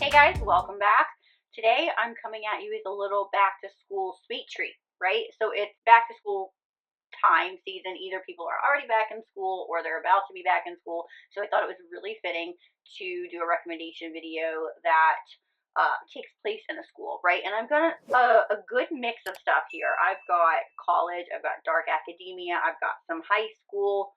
Hey guys, welcome back. Today I'm coming at you with a little back to school sweet treat, right? So it's back to school time season. Either people are already back in school or they're about to be back in school. So I thought it was really fitting to do a recommendation video that takes place in a school, right? And I've got a good mix of stuff here. I've got college, I've got dark academia, I've got some high school,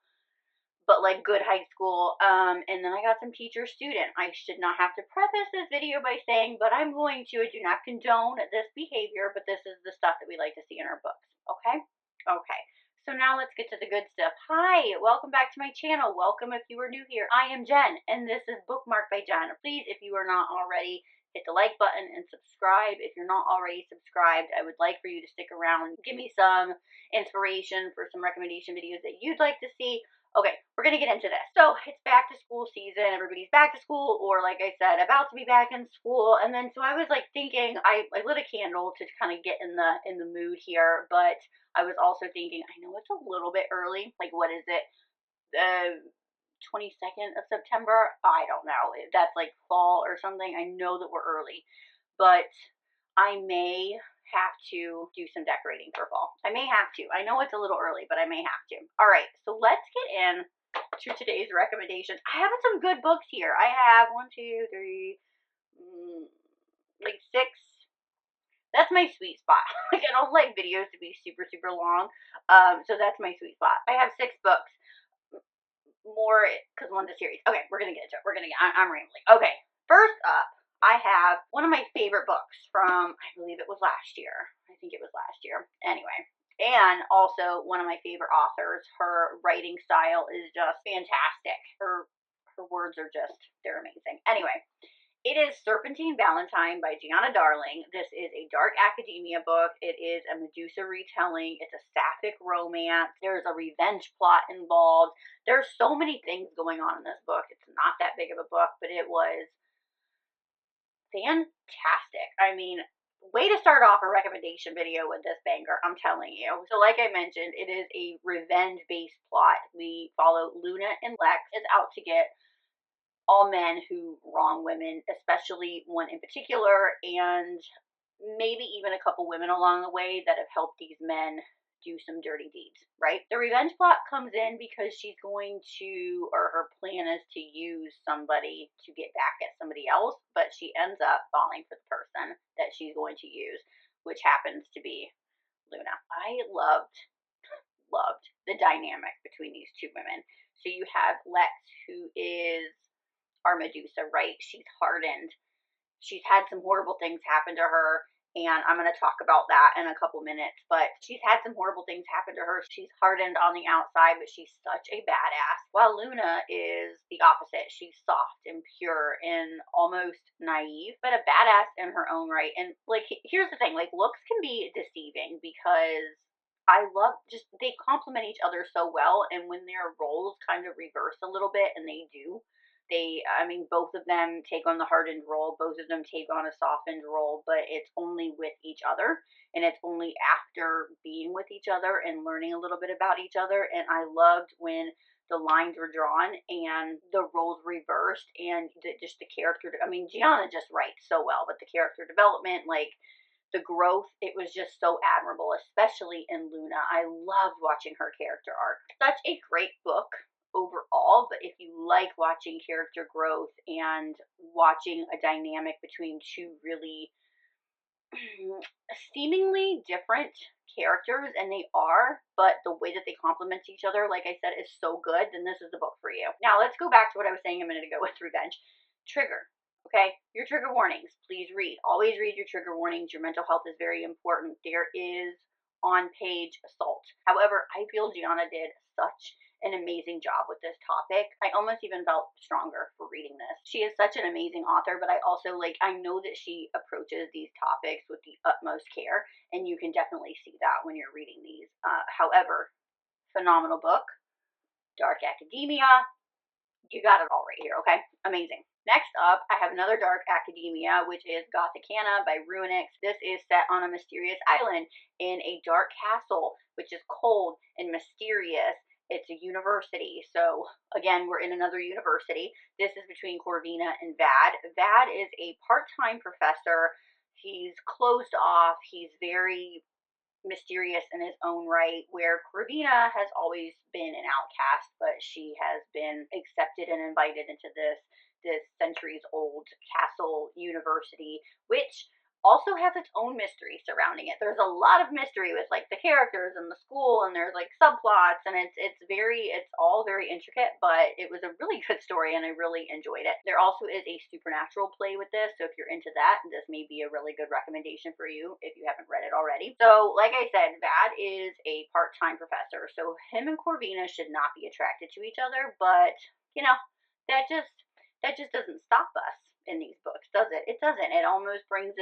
but like good high school, and then I got some teacher student. I should not have to preface this video by saying, but I'm going to. I do not condone this behavior, but this is the stuff that we like to see in our books. Okay. So now let's get to the good stuff. Hi, welcome back to my channel. Welcome if you are new here. I am Jen, and this is Bookmarked by Jenn. Please, if you are not already, hit the like button and subscribe. If you're not already subscribed, I would like for you to stick around. Give me some inspiration for some recommendation videos that you'd like to see. Okay, we're going to get into this. So it's back to school season. Everybody's back to school, or like I said, about to be back in school. And then so I was like thinking, I lit a candle to kind of get in the mood here, but I was also thinking, I know it's a little bit early. Like, what is it? The 22nd of September? I don't know. That's like fall or something. I know that we're early, but I may have to do some decorating for fall. I may have to. I know it's a little early, but I may have to. All right, so let's get in to today's recommendations. I have some good books here. I have 1, 2, 3, like 6. That's my sweet spot. Like, I don't like videos to be super, super long. So that's my sweet spot. I have 6 books. More, because one's a series. Okay, we're going to get into it. I'm rambling. Okay, first up, I have one of my favorite books from, I believe it was last year. I think it was last year. Anyway, and also one of my favorite authors. Her writing style is just fantastic. Her words are just, they're amazing. Anyway, it is Serpentine Valentine by Gianna Darling. This is a dark academia book. It is a Medusa retelling. It's a sapphic romance. There's a revenge plot involved. There's so many things going on in this book. It's not that big of a book, but it was fantastic. I mean, way to start off a recommendation video with this banger, I'm telling you. So like I mentioned, it is a revenge-based plot. We follow Luna and Lex is out to get all men who wrong women, especially one in particular, and maybe even a couple women along the way that have helped these men do some dirty deeds, right? The revenge plot comes in because she's going to, or her plan is to use somebody to get back at somebody else, but she ends up falling for the person that she's going to use, which happens to be Luna. I loved the dynamic between these two women. So you have Lex, who is our Medusa, right? She's hardened. She's had some horrible things happen to her, and I'm going to talk about that in a couple minutes, but she's had some horrible things happen to her. She's hardened on the outside, but she's such a badass. While Luna is the opposite. She's soft and pure and almost naive, but a badass in her own right. And like, here's the thing, like, looks can be deceiving because I love just, they complement each other so well, and when their roles kind of reverse a little bit, and they do, both of them take on the hardened role, both of them take on a softened role, but it's only with each other, and it's only after being with each other and learning a little bit about each other. And I loved when the lines were drawn and the roles reversed, and just the character, Gianna just writes so well, but the character development, like the growth, it was just so admirable, especially in Luna. I loved watching her character arc. Such a great book overall, but if you like watching character growth and watching a dynamic between two really seemingly different characters, and they are, but the way that they complement each other, like I said, is so good, then this is the book for you. Now let's go back to what I was saying a minute ago with revenge. Trigger. Okay, your trigger warnings, please read. Always read your trigger warnings. Your mental health is very important. There is on-page assault. However, I feel Gianna did such an amazing job with this topic. I almost even felt stronger for reading this. She is such an amazing author, but I also, I know that she approaches these topics with the utmost care, and you can definitely see that when you're reading these. However, phenomenal book. Dark academia. You got it all right here, okay? Amazing. Next up, I have another dark academia, which is Gothicana by Ruinix. This is set on a mysterious island in a dark castle, which is cold and mysterious, It's a university. So again, we're in another university. This is between Corvina and Vad. Vad is a part-time professor. He's closed off. He's very mysterious in his own right, where Corvina has always been an outcast, but she has been accepted and invited into this centuries old castle university, which also has its own mystery surrounding it. There's a lot of mystery with like the characters and the school, and there's like subplots, and it's all very intricate, but it was a really good story and I really enjoyed it. There also is a supernatural play with this, so if you're into that, this may be a really good recommendation for you if you haven't read it already. So like I said, Vad is a part-time professor, so him and Corvina should not be attracted to each other, but you know, that just doesn't stop us in these books, does it? It doesn't. It almost makes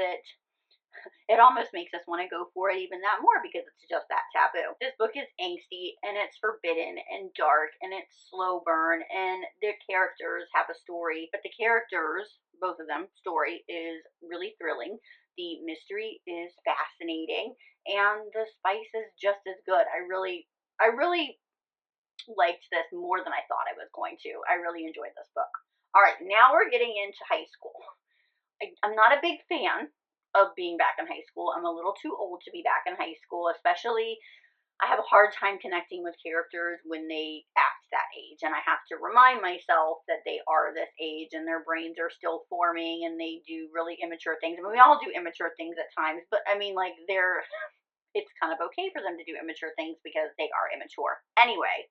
us want to go for it even that more because it's just that taboo. This book is angsty and it's forbidden and dark and it's slow burn, and the characters have a story, but the characters, both of them, story is really thrilling. The mystery is fascinating and the spice is just as good. I really liked this more than I thought I was going to. I really enjoyed this book. All right, now we're getting into high school. I'm not a big fan of being back in high school. I'm a little too old to be back in high school, especially I have a hard time connecting with characters when they act that age, and I have to remind myself that they are this age and their brains are still forming and they do really immature things. I mean, we all do immature things at times, but I mean, like, it's kind of okay for them to do immature things because they are immature. Anyway,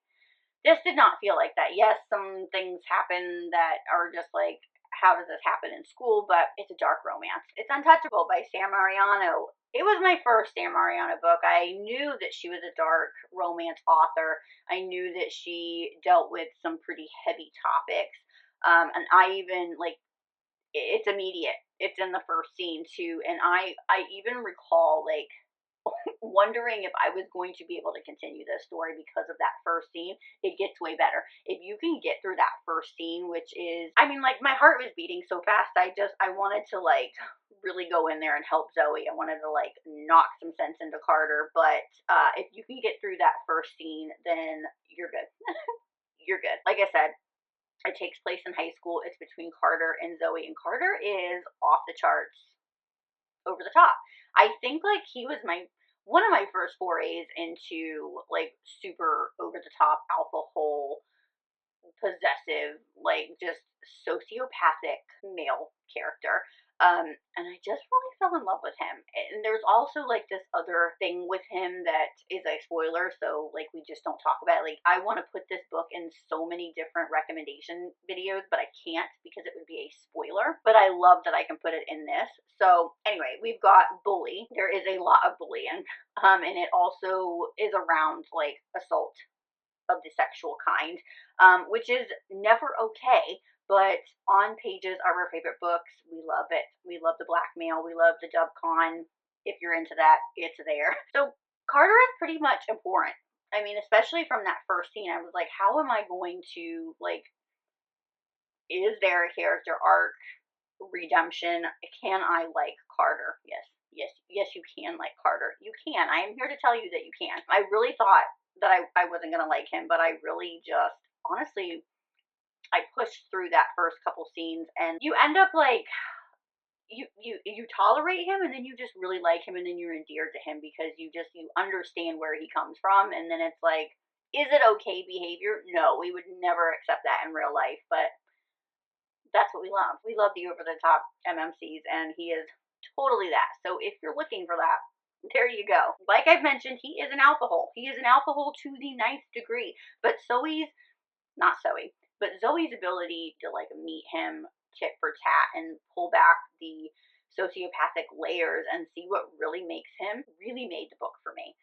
this did not feel like that. Yes, some things happen that are just like, how does this happen in school? But it's a dark romance. It's Untouchable by Sam Mariano. It was my first Sam Mariano book. I knew that she was a dark romance author. I knew that she dealt with some pretty heavy topics. And I even, like, it's immediate. It's in the first scene too. And I even recall, like, wondering if I was going to be able to continue this story because of that first scene. It gets way better. If you can get through that first scene, which is, I mean, like, my heart was beating so fast, I wanted to, like, really go in there and help Zoe. I wanted to, like, knock some sense into Carter, but if you can get through that first scene, then you're good. You're good. Like I said, it takes place in high school. It's between Carter and Zoe, and Carter is off the charts, over the top. I think, like, he was one of my first forays into, like, super over the top alpha hole, possessive, like, just sociopathic male character. And I just really fell in love with him. And there's also, like, this other thing with him that is a spoiler, so, like, we just don't talk about it. Like, I want to put this book in so many different recommendation videos, but I can't because it would be a spoiler. But I love that I can put it in this. So, anyway, we've got bully. There is a lot of bullying, and it also is around, like, assault of the sexual kind, which is never okay. But On Pages are our favorite books. We love it. We love the blackmail. We love the dubcon. If you're into that, it's there. So Carter is pretty much abhorrent. I mean, especially from that first scene, I was like, how am I going to, like, is there a character arc, redemption? Can I like Carter? Yes, you can like Carter. You can. I am here to tell you that you can. I really thought that I wasn't going to like him, but I really just, honestly, I pushed through that first couple scenes, and you end up, like, you tolerate him, and then you just really like him, and then you're endeared to him because you understand where he comes from, and then it's like, is it okay behavior? No, we would never accept that in real life, but that's what we love. We love the over the top MMCs, and he is totally that. So if you're looking for that, there you go. Like I've mentioned, he is an alcohol. He is an alcohol to the ninth degree. But not Zoe, but Zoe's ability to, like, meet him tit for tat and pull back the sociopathic layers and see what really makes him really made the book for me.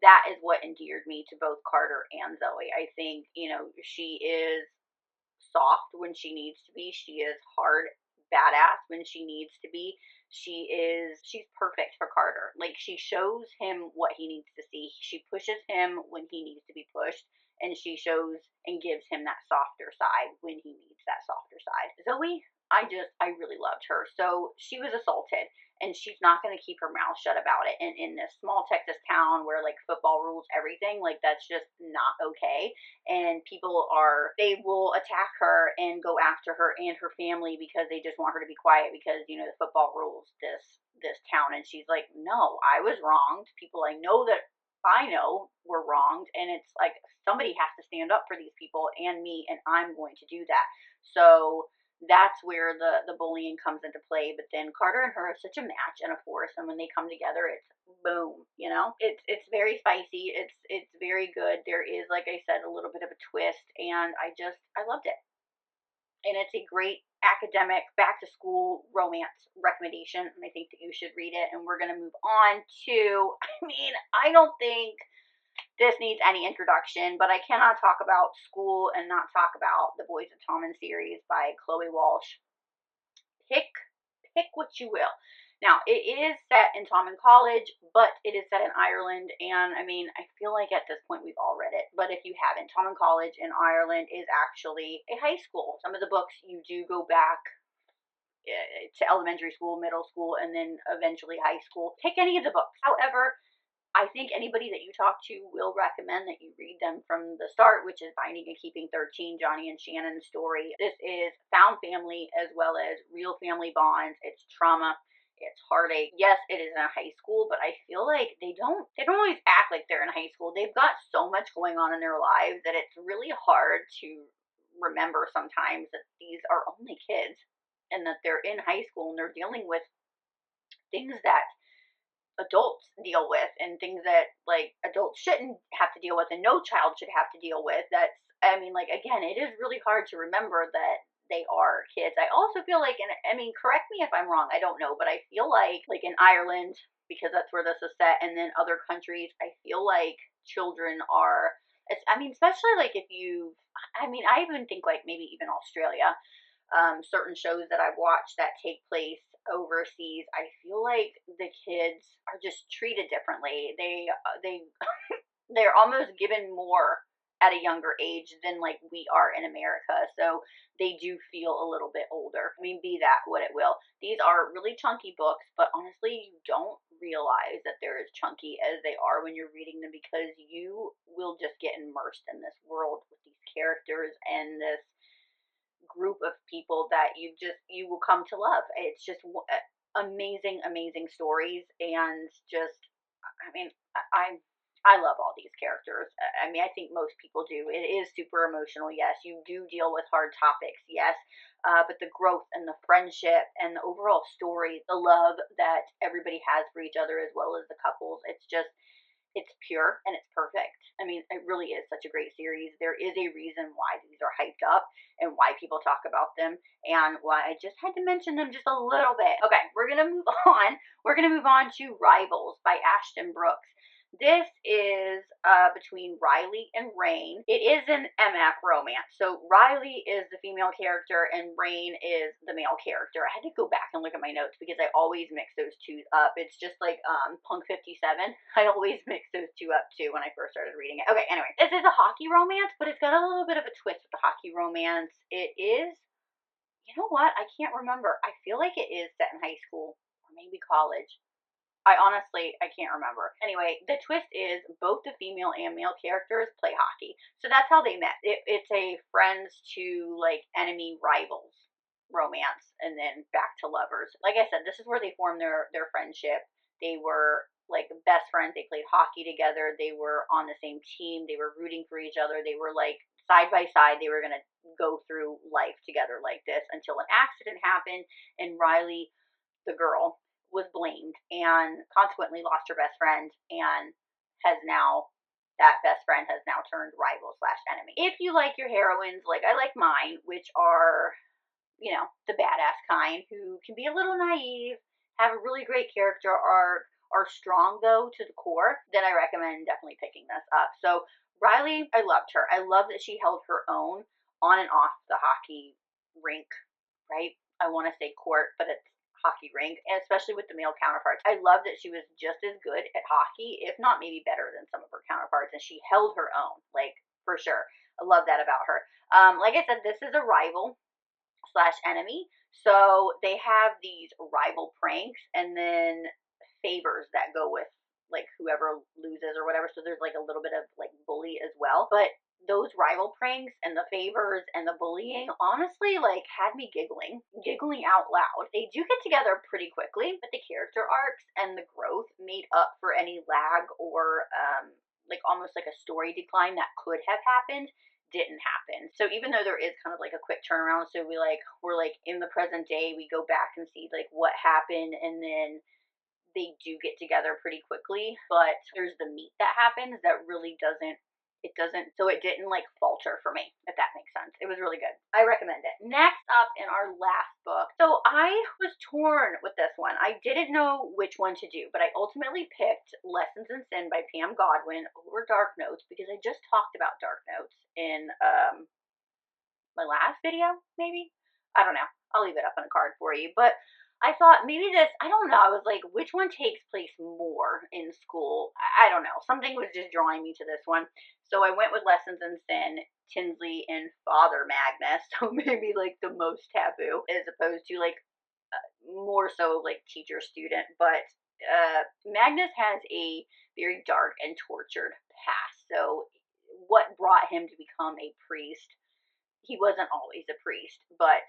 That is what endeared me to both Carter and Zoe. I think, she is soft when she needs to be. She is hard badass when she needs to be. She's perfect for Carter. Like, she shows him what he needs to see. She pushes him when he needs to be pushed, and she shows and gives him that softer side when he needs that softer side. Zoe, I really loved her. So she was assaulted, and she's not going to keep her mouth shut about it. And in this small Texas town where like football rules everything, like that's just not okay. And they will attack her and go after her and her family because they just want her to be quiet because, you know, the football rules this town. And she's like, no, I was wronged. People I know were wronged, and it's like somebody has to stand up for these people and me, and I'm going to do that. So that's where the bullying comes into play. But then Carter and her are such a match and a force, and when they come together, it's boom. You know, it's very spicy. It's very good. There is, like I said, a little bit of a twist, and I loved it. And it's a great academic back to school romance recommendation, and I think that you should read it. And we're gonna move on to, I mean, I don't think this needs any introduction, but I cannot talk about school and not talk about the Boys of Tommen series by Chloe Walsh. Pick what you will. Now, it is set in Tommen College, but it is set in Ireland, and I mean, I feel like at this point we've all read it, but if you haven't, Tommen College in Ireland is actually a high school. Some of the books you do go back to elementary school, middle school, and then eventually high school. Pick any of the books. However, I think anybody that you talk to will recommend that you read them from the start, which is Finding and Keeping 13, Johnny and Shannon's story. This is found family as well as real family bonds. It's trauma. It's heartache. Yes, it is in a high school, but I feel like they don't always act like they're in high school. They've got so much going on in their lives that it's really hard to remember sometimes that these are only kids and that they're in high school and they're dealing with things that adults deal with and things that like adults shouldn't have to deal with and no child should have to deal with. I mean, like, again, it is really hard to remember that they are kids. I also feel like, and I mean, correct me if I'm wrong, I don't know, but I feel like in Ireland, because that's where this is set, and then other countries, I feel like children are, I mean, especially like I even think like maybe even Australia, certain shows that I've watched that take place overseas, I feel like the kids are just treated differently. They're almost given more at a younger age than like we are in America. So they do feel a little bit older. I mean, be that what it will. These are really chunky books, but honestly, you don't realize that they're as chunky as they are when you're reading them because you will just get immersed in this world with these characters and this group of people that you will come to love. It's just amazing stories, and just, I mean, I love all these characters. I mean, I think most people do. It is super emotional. Yes, you do deal with hard topics. Yes, but the growth and the friendship and the overall story, the love that everybody has for each other as well as the couples, it's pure and it's perfect. I mean, it really is such a great series. There is a reason why these are hyped up and why people talk about them and why I just had to mention them just a little bit. Okay, we're going to move on. We're going to move on to Rivals by Ashton Brooks. This is between Riley and Rain. It is an MF romance. So Riley is the female character and Rain is the male character. I had to go back and look at my notes because I always mix those two up. It's just like Punk 57. I always mix those two up too when I first started reading it. Okay, anyway, this is a hockey romance, but it's got a little bit of a twist with the hockey romance. It is, you know what? I can't remember. I feel like it is set in high school or maybe college. I can't remember. Anyway, the twist is both the female and male characters play hockey. So that's how they met. It's a friends to like enemy rivals romance and then back to lovers. Like I said, this is where they formed their friendship. They were like best friends. They played hockey together. They were on the same team. They were rooting for each other. They were like side by side. They were going to go through life together like this until an accident happened and Riley, the girl, was blamed and consequently lost her best friend and that best friend has now turned rival slash enemy. If you like your heroines like I like mine, which are, you know, the badass kind who can be a little naive, have a really great character arc, are strong though to the core, then I recommend definitely picking this up. So Riley, I loved her. I love that she held her own on and off the hockey rink, right? I want to say court, but it's hockey rink, and especially with the male counterparts. I love that she was just as good at hockey, if not maybe better than some of her counterparts, and she held her own, like, for sure. I love that about her. Like I said, this is a rival slash enemy. So they have these rival pranks and then favors that go with like whoever loses or whatever. So there's like a little bit of like bully as well. But those rival pranks and the favors and the bullying honestly like had me giggling out loud. They do get together pretty quickly, but the character arcs and the growth made up for any lag or like almost like a story decline that could have happened didn't happen. So even though there is kind of like a quick turnaround, so we're like in the present day, we go back and see like what happened, and then they do get together pretty quickly, but there's the meat that happens that really so it didn't like falter for me, if that makes sense. It was really good. I recommend it. Next up in our last book. So I was torn with this one. I didn't know which one to do, but I ultimately picked Lessons in Sin by Pam Godwin over Dark Notes because I just talked about Dark Notes in my last video, maybe? I don't know. I'll leave it up on a card for you. But I thought maybe this, I don't know. I was like, which one takes place more in school? I don't know. Something was just drawing me to this one. So I went with Lessons in Sin, Tinsley, and Father Magnus. So maybe like the most taboo as opposed to like more so like teacher student. But Magnus has a very dark and tortured past. So what brought him to become a priest? He wasn't always a priest, but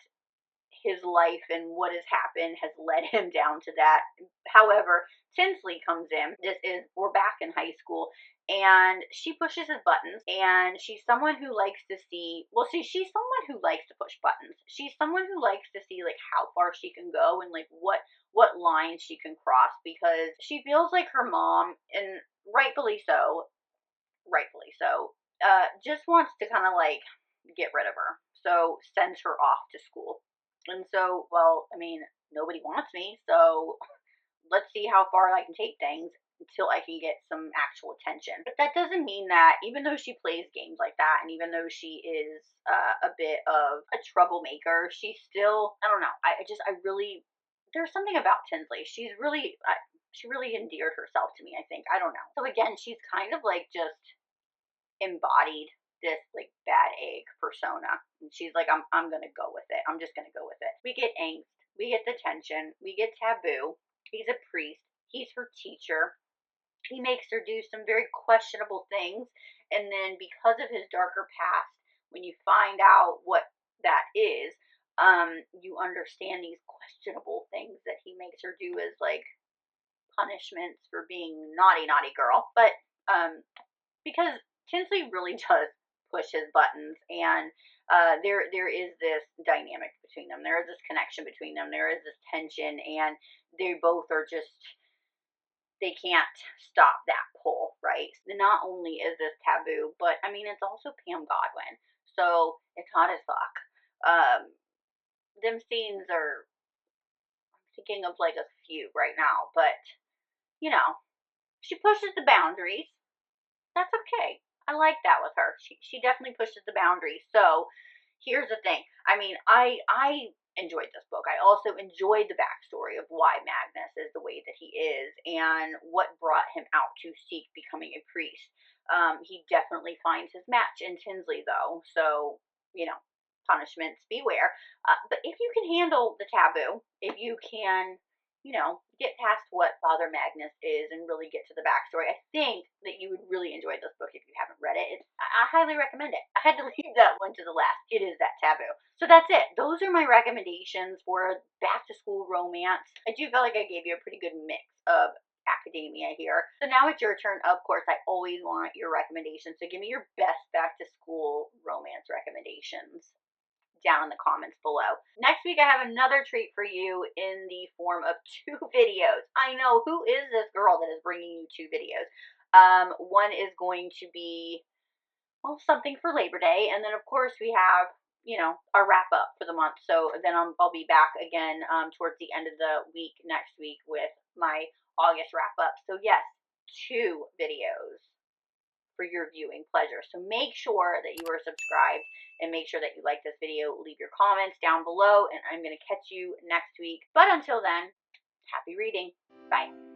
his life and what has happened has led him down to that. However, Tinsley comes in. We're back in high school, and she pushes his buttons, and she's someone who likes to see, she's someone who likes to push buttons. She's someone who likes to see like how far she can go and like what lines she can cross, because she feels like her mom, and rightfully so, just wants to kind of like get rid of her. So sends her off to school. And so, well, I mean, nobody wants me, so let's see how far I can take things until I can get some actual attention. But that doesn't mean that even though she plays games like that, and even though she is a bit of a troublemaker, she's still, I don't know, there's something about Tinsley. She really endeared herself to me, I think. I don't know. So again, she's kind of like just embodied this like bad egg persona. And she's like, I'm gonna go with it. I'm just gonna go with it. We get angst, we get the tension, we get taboo. He's a priest, he's her teacher. He makes her do some very questionable things, and then because of his darker past, when you find out what that is, you understand these questionable things that he makes her do as like punishments for being naughty girl. But because Tinsley really does push his buttons, and there is this dynamic between them. There is this connection between them. There is this tension, and they both are just, they can't stop that pull, right? Not only is this taboo, but I mean, it's also Pam Godwin, so it's hot as fuck. Them scenes are, I'm thinking of like a few right now, but you know, she pushes the boundaries. That's okay. I like that with her. She definitely pushes the boundaries. So here's the thing. I mean, I enjoyed this book. I also enjoyed the backstory of why Magnus is the way that he is and what brought him out to seek becoming a priest. He definitely finds his match in Tinsley, though. So, you know, punishments beware. But if you can handle the taboo, if you can, you know, get past what Father Magnus is and really get to the backstory, I think that you would really enjoy this book if you haven't read it. I highly recommend it. I had to leave that one to the last. It is that taboo. So that's it. Those are my recommendations for back to school romance. I do feel like I gave you a pretty good mix of academia here. So now it's your turn. Of course, I always want your recommendations. So give me your best back to school romance recommendations down in the comments below. Next week, I have another treat for you in the form of 2 videos. I know, who is this girl that is bringing you 2 videos? One is going to be, well, something for Labor Day, and then of course we have, you know, our wrap up for the month. So then I'll be back again towards the end of the week next week with my August wrap up. So yes, 2 videos for your viewing pleasure. So make sure that you are subscribed and make sure that you like this video. Leave your comments down below, and I'm going to catch you next week. But until then, happy reading. Bye.